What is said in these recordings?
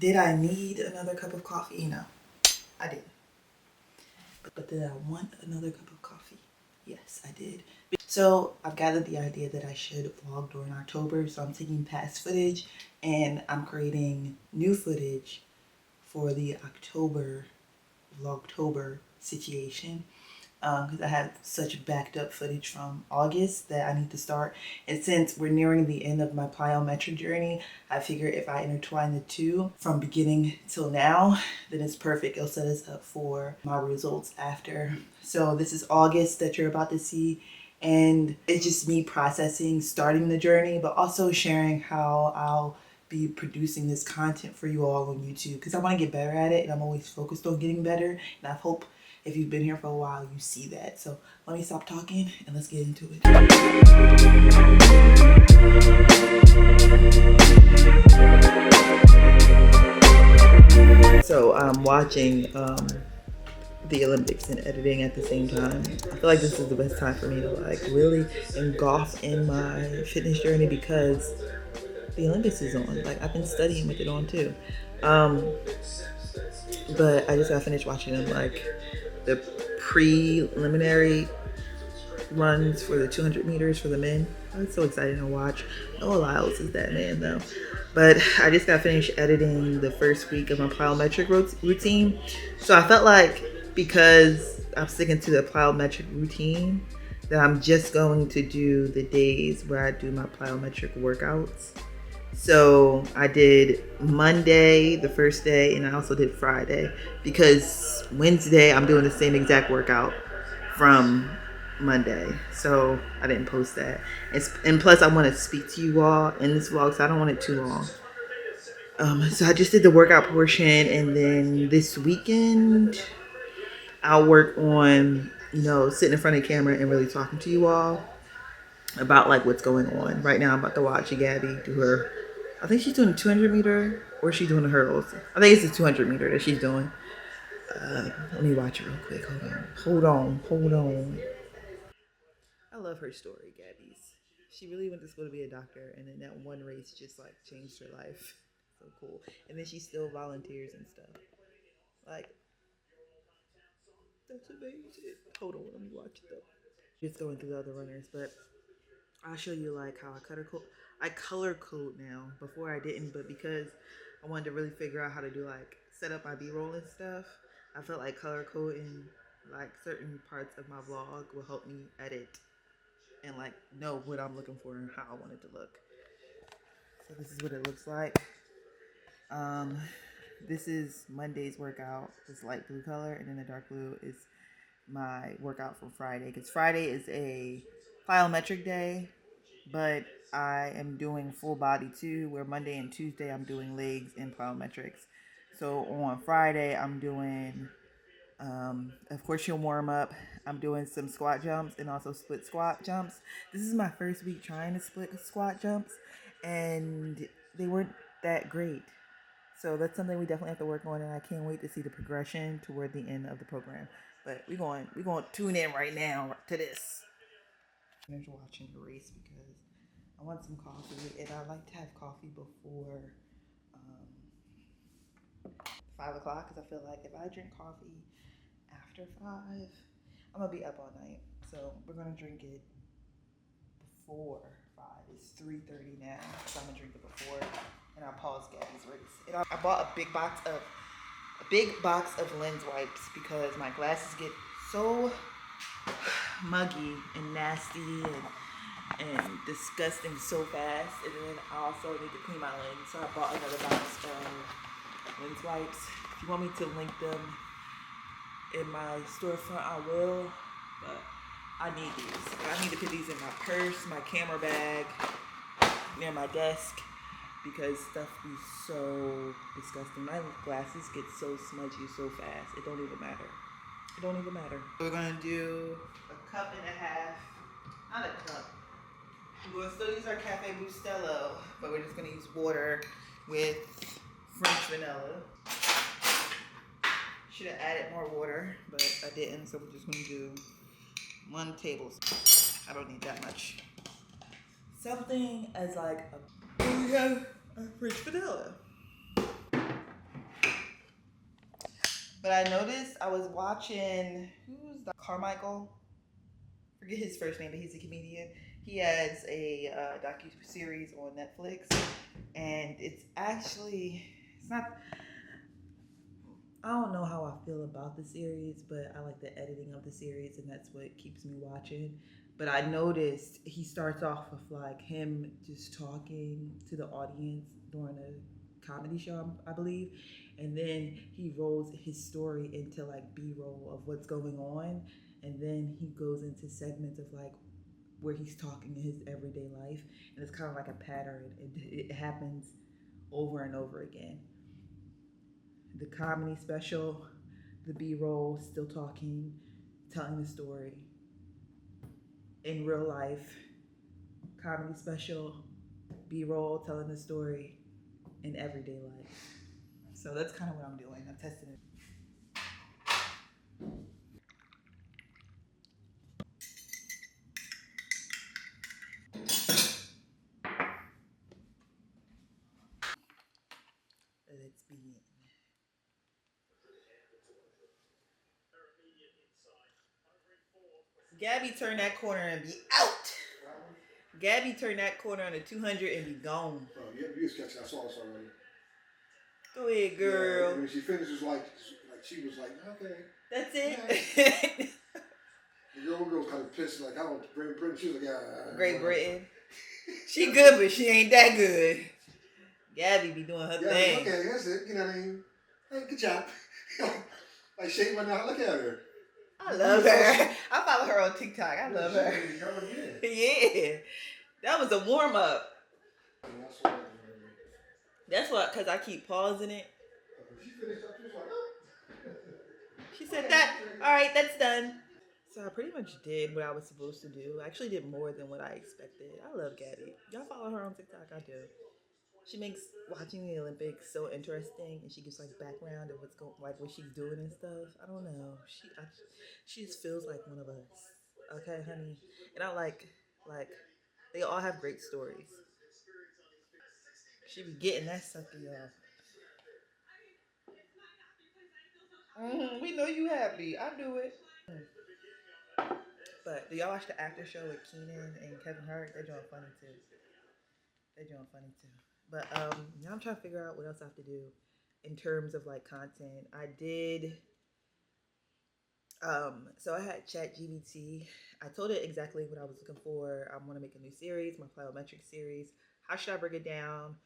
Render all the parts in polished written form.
Did I need another cup of coffee? No, I didn't. But did I want another cup of coffee? Yes, I did. So I've gathered the idea that I should vlog during October. So I'm taking past footage and I'm creating new footage for the October Vlogtober situation. Because I have such backed up footage from August that I need to start. And since we're nearing the end of my plyometric journey, I figure if I intertwine the two from beginning till now, then it's perfect. It'll set us up for my results after. So this is August that you're about to see. And it's just me processing, starting the journey, but also sharing how I'll be producing this content for you all on YouTube because I want to get better at it and I'm always focused on getting better. And I hope if you've been here for a while, you see that. So let me stop talking and let's get into it. So I'm watching the Olympics and editing at the same time. I feel like this is the best time for me to like really engulf in my fitness journey because the Olympics is on. Like I've been studying with it on too. But I just got finished watching them like the preliminary runs for the 200 meters for the men. I was so excited to watch. Noah Lyles is that man though. But I just got finished editing the first week of my plyometric routine. So I felt like because I'm sticking to the plyometric routine that I'm just going to do the days where I do my plyometric workouts. So I did Monday, the first day, and I also did Friday because Wednesday I'm doing the same exact workout from Monday. So I didn't post that. And plus I want to speak to you all in this vlog, so I don't want it too long. So I just did the workout portion, and then this weekend I'll work on, sitting in front of the camera and really talking to you all about like what's going on. Right now I'm about to watch Gabby do her, I think she's doing a 200 meter or she's doing the hurdles. I think it's a 200 meter that she's doing. Let me watch it real quick. Hold on. I love her story, Gabby's. She really went to school to be a doctor, and then that one race just like changed her life. So cool. And then she still volunteers and stuff. Like, that's amazing. Hold on, let me watch it though. Just going through the other runners, but I'll show you like how I color code now. Before I didn't, but because I wanted to really figure out how to do like set up my B-roll and stuff, I felt like color coding like certain parts of my vlog will help me edit and like know what I'm looking for and how I want it to look. So this is what it looks like. Um, this is Monday's workout. This light blue color, and then the dark blue is my workout from Friday. Because Friday is a plyometric day, but I am doing full body too, where Monday and Tuesday I'm doing legs and plyometrics. So on Friday I'm doing, of course you'll warm up. I'm doing some squat jumps and also split squat jumps. This is my first week trying to split squat jumps, and they weren't that great. So that's something we definitely have to work on, and I can't wait to see the progression toward the end of the program. But we're going to tune in right now to this. I'm just watching the race because I want some coffee, and I like to have coffee before 5 o'clock because I feel like if I drink coffee after 5, I'm gonna be up all night. So we're gonna drink it before 5. It's 3:30 now, so I'm gonna drink it before. and I paused Gabby's race. And I bought a big box of lens wipes because my glasses get so muggy and nasty and disgusting so fast, and then I also need to clean my lens, so I bought another box of lens wipes. If you want me to link them in my storefront, I will, but I need these. I need to put these in my purse, my camera bag, near my desk, because stuff be so disgusting. My glasses get so smudgy so fast, it don't even matter. It don't even matter. We're gonna do a cup and a half, not a cup. We're gonna still use our Cafe Bustelo, but we're just gonna use water with French vanilla. Should have added more water, but I didn't, so we're just gonna do 1 tablespoon. I don't need that much. Something as like we have a French vanilla. But I noticed I was watching, who's the Carmichael? Forget his first name, but he's a comedian. He has a docu-series on Netflix, and it's not, I don't know how I feel about the series, but I like the editing of the series, and that's what keeps me watching. But I noticed he starts off with like him just talking to the audience during a comedy show, I believe, and then he rolls his story into like B-roll of what's going on, and then he goes into segments of like where he's talking in his everyday life, and it's kind of like a pattern. It happens over and over again. The comedy special, the B-roll, still talking, telling the story. In real life, comedy special, B-roll, telling the story in everyday life. So that's kind of what I'm doing. I'm testing it. Let's begin. Gabby turned that corner and be out. Gabby turned that corner on a 200 and be gone. Oh, yeah, you was catching. I saw this already. Go ahead, girl. Yeah, and when she finishes, like she was like, okay. That's it. Yeah. The girl was kind of pissed, like, how Great Britain? She was like, yeah. Great Britain. She good, but she ain't that good. Gabby be doing her thing. Okay, that's it. You know what I mean? Hey, good job. Like, shake my now. Look at her. I love her. I follow her on TikTok. I love her. Yeah. That was a warm up. That's what, because I keep pausing it. She finished up, she was like, oh. She said that. All right, that's done. So I pretty much did what I was supposed to do. I actually did more than what I expected. I love Gabby. Y'all follow her on TikTok? I do. She makes watching the Olympics so interesting, and she gives like background of what's going, like what she's doing and stuff. I don't know. She just feels like one of us. Okay, honey. And I like they all have great stories. She be getting that sucker, y'all. We know you happy. I do it. But do y'all watch the after show with Keenan and Kevin Hart? They're doing funny too. They're doing funny too. But now I'm trying to figure out what else I have to do in terms of like content. I did so I had ChatGPT. I told it exactly what I was looking for. I want to make a new series, my plyometric series. How should I break it down?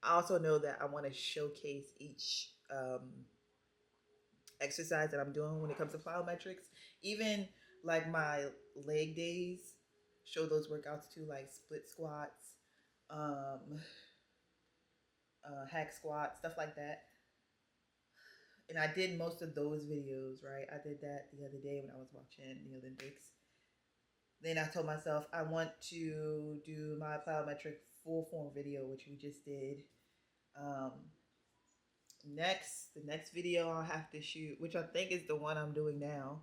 I also know that I want to showcase each exercise that I'm doing when it comes to plyometrics. Even like my leg days, show those workouts too, like split squats, um, hack squats, stuff like that. And I did most of those videos, right? I did that the other day when I was watching the Olympics. Then I told myself I want to do my plyometric full form video, which we just did. Um, the next video I'll have to shoot, which I think is the one I'm doing now.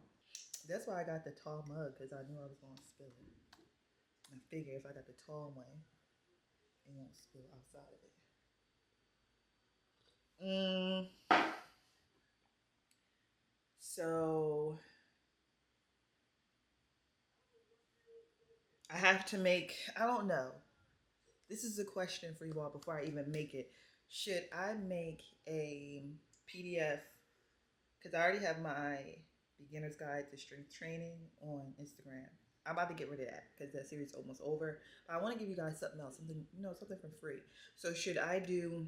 That's why I got the tall mug, because I knew I was going to spill it. I figure if I got the tall one, it won't spill outside of it. So I have to make, I don't know. this is a question for you all before I even make it. Should I make a PDF? Because I already have my beginner's guide to strength training on Instagram. I'm about to get rid of that because that series is almost over. But I want to give you guys something else, something, something for free. So should I do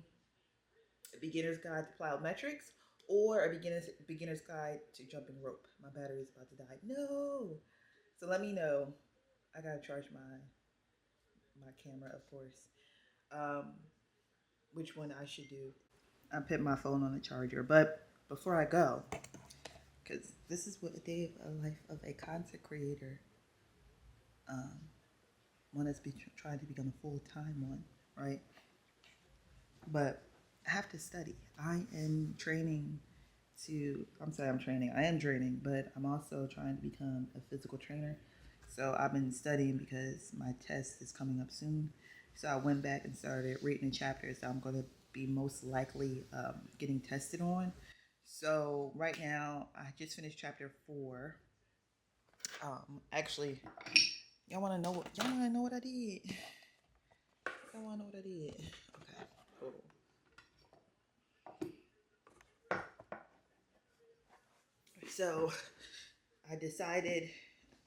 a beginner's guide to plyometrics or a beginner's guide to jumping rope? My battery is about to die. No. So let me know. I gotta charge my camera, of course. Um, which one I should do. I put my phone on the charger, but before I go, because this is what a day of a life of a content creator, one that's trying to become a full-time one, right? But I have to study. I am training I am training, but I'm also trying to become a physical trainer. So I've been studying because my test is coming up soon. So I went back and started reading the chapters that I'm going to be most likely getting tested on. So right now, I just finished chapter 4. Actually, y'all want to know what I did? Y'all want to know what I did? Okay, hold on. So I decided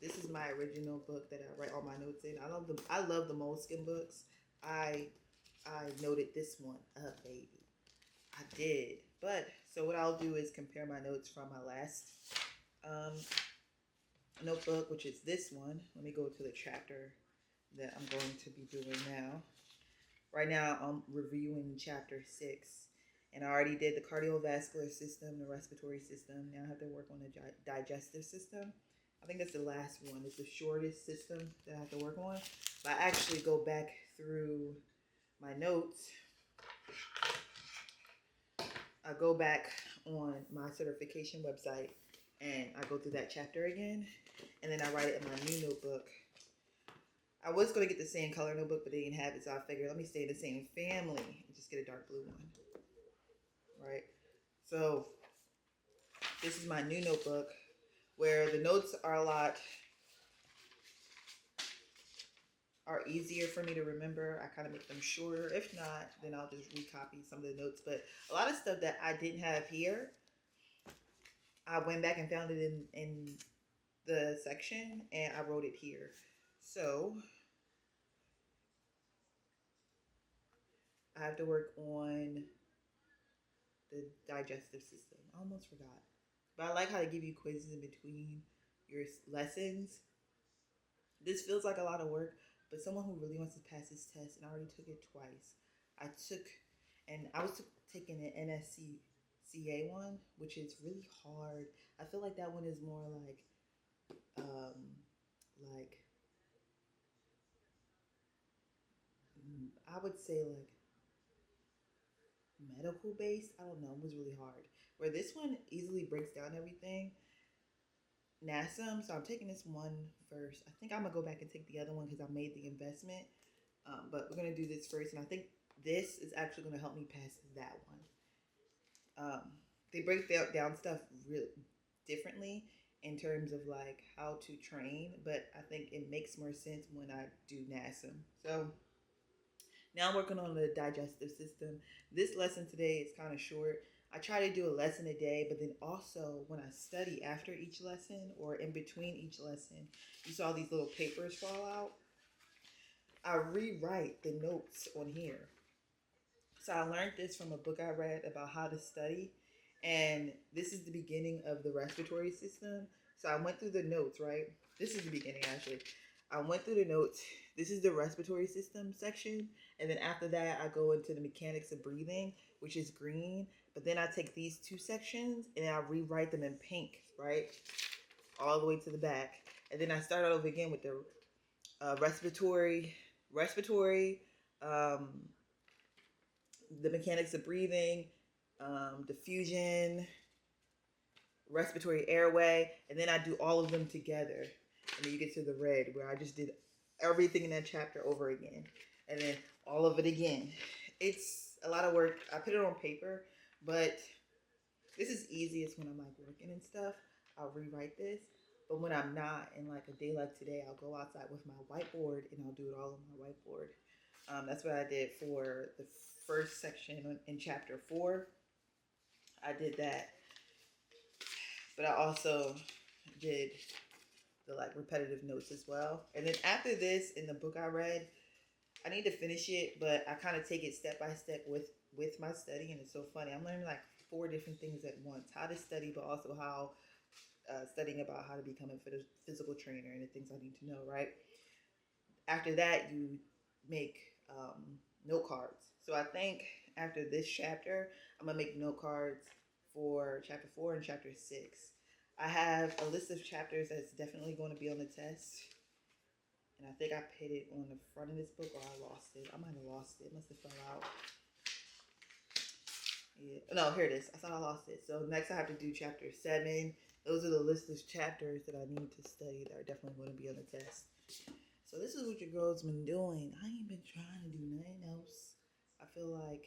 this is my original book that I write all my notes in. I love the Moleskin books. I noted this one up, baby. I did. But so what I'll do is compare my notes from my last notebook, which is this one. Let me go to the chapter that I'm going to be doing now. Right now I'm reviewing chapter 6. And I already did the cardiovascular system, the respiratory system. Now I have to work on the digestive system. I think that's the last one. It's the shortest system that I have to work on. But I actually go back through my notes. I go back on my certification website and I go through that chapter again. And then I write it in my new notebook. I was going to get the same color notebook, but they didn't have it. So I figured, let me stay in the same family and just get a dark blue one. Right? So this is my new notebook where the notes are easier for me to remember. I kind of make them shorter. If not, then I'll just recopy some of the notes. But a lot of stuff that I didn't have here, I went back and found it in the section and I wrote it here. So I have to work on the digestive system. I almost forgot. But I like how they give you quizzes in between your lessons. This feels like a lot of work, but someone who really wants to pass this test, and I already took it twice. I was taking an NSCA one, which is really hard. I feel like that one is more like I would say like medical based. I don't know. It was really hard. Where this one easily breaks down everything. NASM. So I'm taking this one first. I think I'm gonna go back and take the other one because I made the investment. But we're gonna do this first, and I think this is actually gonna help me pass that one. They break down stuff real differently in terms of like how to train, but I think it makes more sense when I do NASM. So now I'm working on the digestive system. This lesson today is kind of short. I try to do a lesson a day, but then also when I study after each lesson or in between each lesson, you saw these little papers fall out. I rewrite the notes on here. So I learned this from a book I read about how to study. And this is the beginning of the respiratory system. So I went through the notes, right? This is the beginning, actually. I went through the notes. This is the respiratory system section. And then after that, I go into the mechanics of breathing, which is green. But then I take these two sections and I rewrite them in pink, right? All the way to the back. And then I start over again with the respiratory, the mechanics of breathing, diffusion, respiratory airway, and then I do all of them together. And then you get to the red where I just did everything in that chapter over again. And then all of it again. It's a lot of work. I put it on paper, but this is easiest when I'm like working and stuff. I'll rewrite this. But when I'm not, in like a day like today, I'll go outside with my whiteboard and I'll do it all on my whiteboard. That's what I did for the first section in chapter 4. I did that, but I also did the like repetitive notes as well. And then after this, in the book I read, I need to finish it, but I kind of take it step by step with my study, and it's so funny. I'm learning like 4 different things at once: how to study, but also how studying about how to become a physical trainer and the things I need to know. Right after that, you make note cards. So I think after this chapter, I'm gonna make note cards for chapter 4 and chapter 6. I have a list of chapters that's definitely going to be on the test. And I think I put it on the front of this book, or I lost it. I might have lost it. It must have fell out. Yeah. No, here it is. I thought I lost it. So next I have to do chapter 7. Those are the list of chapters that I need to study that are definitely going to be on the test. So this is what your girl's been doing. I ain't been trying to do nothing else. I feel like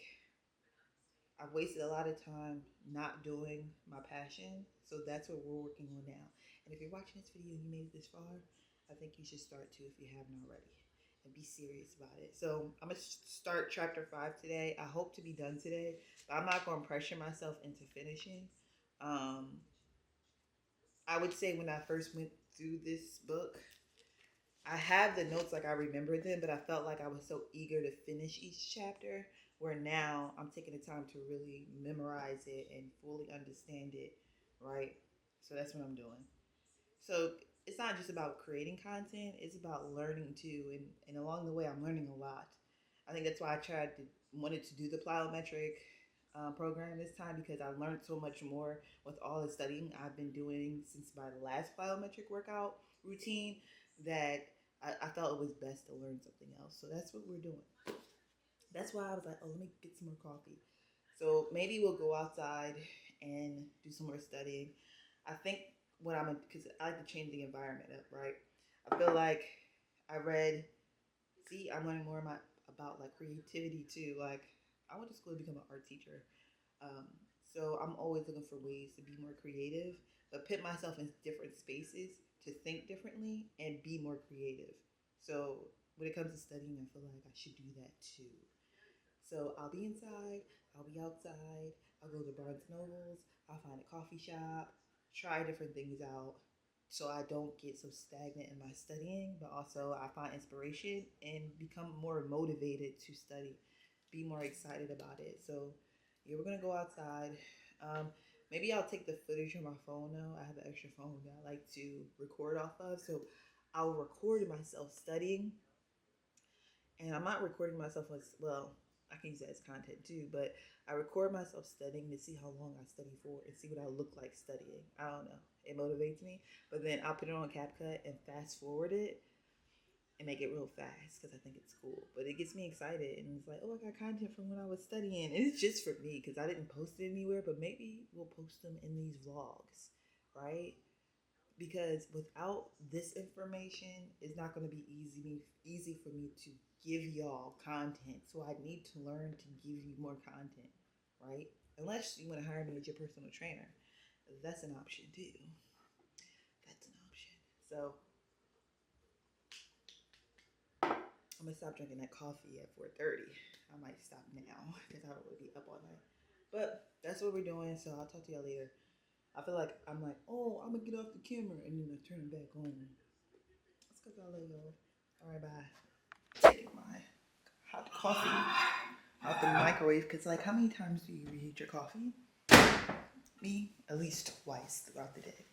I've wasted a lot of time not doing my passion. So that's what we're working on now. And if you're watching this video and you made it this far, I think you should start too if you haven't already. And be serious about it. So I'm going to start chapter 5 today. I hope to be done today, but I'm not going to pressure myself into finishing. I would say when I first went through this book, I have the notes like I remember them, but I felt like I was so eager to finish each chapter, where now I'm taking the time to really memorize it and fully understand it, right? So that's what I'm doing. So it's not just about creating content, it's about learning too. And along the way, I'm learning a lot. I think that's why wanted to do the plyometric program this time, because I learned so much more with all the studying I've been doing since my last plyometric workout routine, that I felt it was best to learn something else. So that's what we're doing. That's why I was like, oh, let me get some more coffee. So maybe we'll go outside and do some more studying. I think because I like to change the environment up, right? I feel like I read, I'm learning more about like creativity too. Like, I went to school to become an art teacher. Um, so I'm always looking for ways to be more creative, but put myself in different spaces to think differently and be more creative. So when it comes to studying, I feel like I should do that too. So I'll be inside, I'll be outside, I'll go to Barnes and Nobles, I'll find a coffee shop, try different things out so I don't get so stagnant in my studying, but also I find inspiration and become more motivated to study, be more excited about it. So yeah, we're gonna go outside. Maybe I'll take the footage on my phone now. I have an extra phone that I like to record off of. So I'll record myself studying, and I'm not recording myself as well. I can use that as content too, but I record myself studying to see how long I study for and see what I look like studying. I don't know. It motivates me. But then I'll put it on CapCut and fast forward it and make it real fast because I think it's cool. But it gets me excited, and it's like, oh, I got content from when I was studying. And it's just for me because I didn't post it anywhere, but maybe we'll post them in these vlogs, right? Because without this information, it's not going to be easy for me to give y'all content. So I need to learn to give you more content, right? Unless you want to hire me as your personal trainer, that's an option too. That's an option. So I'm gonna stop drinking that coffee at 4:30. I might stop now because I don't want to be up all night. But that's what we're doing. So I'll talk to y'all later. I feel like I'm like, oh, I'm gonna get off the camera and then I turn it back on. That's because I love y'all. All right, bye. Take my hot coffee out the microwave because, like, how many times do you reheat your coffee? Me, at least twice throughout the day.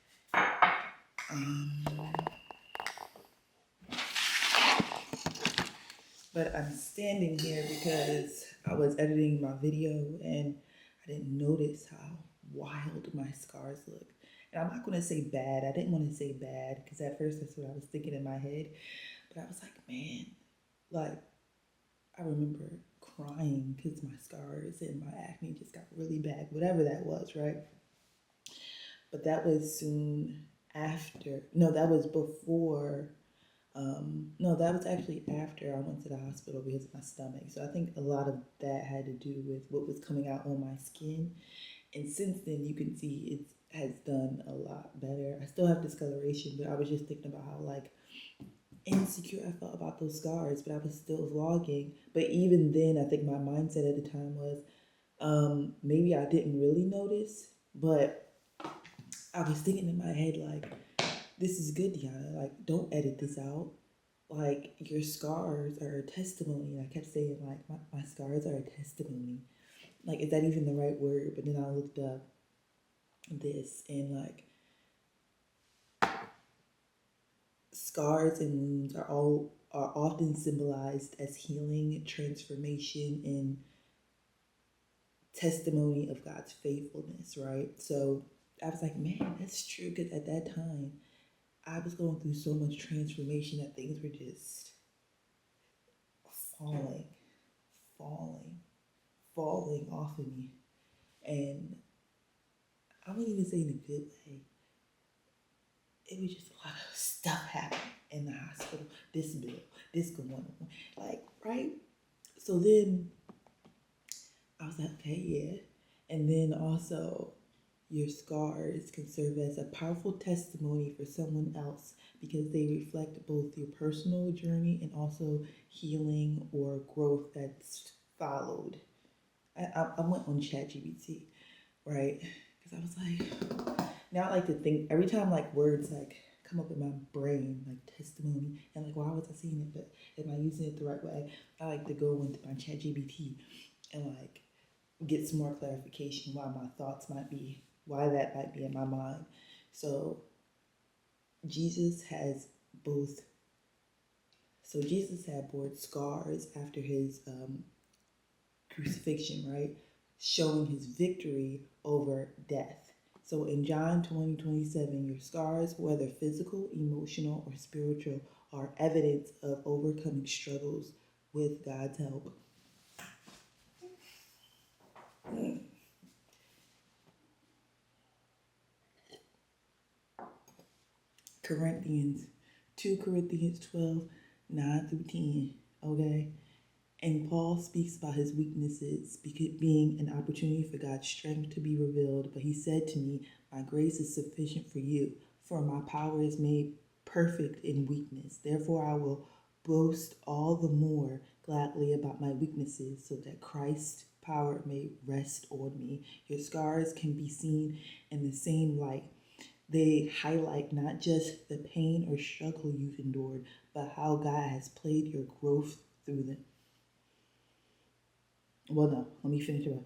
But I'm standing here because I was editing my video and I didn't notice how wild my scars look. And I'm not going to say bad. I didn't want to say bad because at first that's what I was thinking in my head. But I was like, man, like, I remember crying because my scars and my acne just got really bad, whatever that was, right? But that was soon after. No, that was before. No, that was actually after I went to the hospital because of my stomach. So I think a lot of that had to do with what was coming out on my skin. And since then, you can see it has done a lot better. I still have discoloration, but I was just thinking about how, like, insecure I felt about those scars, but I was still vlogging. But even then, I think my mindset at the time was maybe I didn't really notice, but I was thinking in my head, like, this is good, Deanna. Like, don't edit this out. Like, your scars are a testimony. And I kept saying, like, my scars are a testimony. Like, is that even the right word? But then I looked up this, and like, scars and wounds are often symbolized as healing, transformation, and testimony of God's faithfulness, right? So I was like, man, that's true, because at that time I was going through so much transformation that things were just falling, falling off of me. And I wouldn't even say in a good way. It was just a lot of stuff happening in the hospital. This bill, this going on. Like, right? So then I was like, okay, yeah. And then also, your scars can serve as a powerful testimony for someone else because they reflect both your personal journey and also healing or growth that's followed. I went on ChatGPT, right? Because I was like, now I like to think every time like words like come up in my brain, like testimony, and like, why was I saying it? But am I using it the right way? I like to go into my ChatGPT and like get some more clarification why my thoughts might be, why that might be in my mind. So Jesus had bore scars after his crucifixion, right? Showing his victory over death. So in John 20:27, your scars, whether physical, emotional, or spiritual, are evidence of overcoming struggles with God's help. Corinthians, 2 Corinthians 12:9-10, okay? And Paul speaks about his weaknesses being an opportunity for God's strength to be revealed. But he said to me, my grace is sufficient for you, for my power is made perfect in weakness. Therefore, I will boast all the more gladly about my weaknesses, so that Christ's power may rest on me. Your scars can be seen in the same light. They highlight not just the pain or struggle you've endured, but how God has played your growth through them. Well, no, let me finish it up.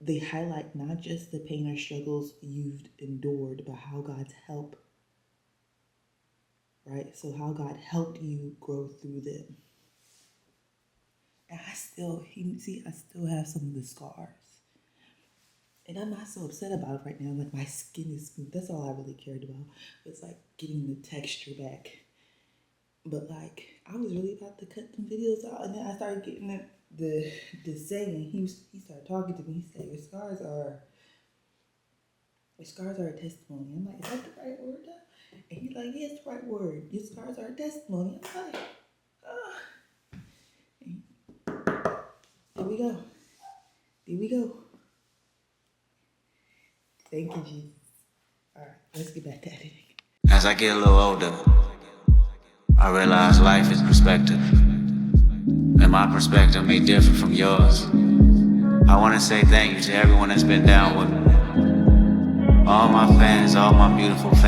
They highlight not just the pain or struggles you've endured, but how God's help, right? So how God helped you grow through them. And I still have some of the scars. And I'm not so upset about it right now. Like, my skin is smooth. That's all I really cared about. It's like getting the texture back. But like, I was really about to cut some videos out, and then I started getting the saying. He started talking to me. He said, your scars are a testimony. I'm like, is that the right word? And he's like, yeah, it's the right word. Your scars are a testimony. I'm like, There we go. Thank you, Jesus. All right, let's get back to editing. As I get a little older, I realize life is perspective, and my perspective may differ from yours. I want to say thank you to everyone that's been down with me. All my fans, all my beautiful fans.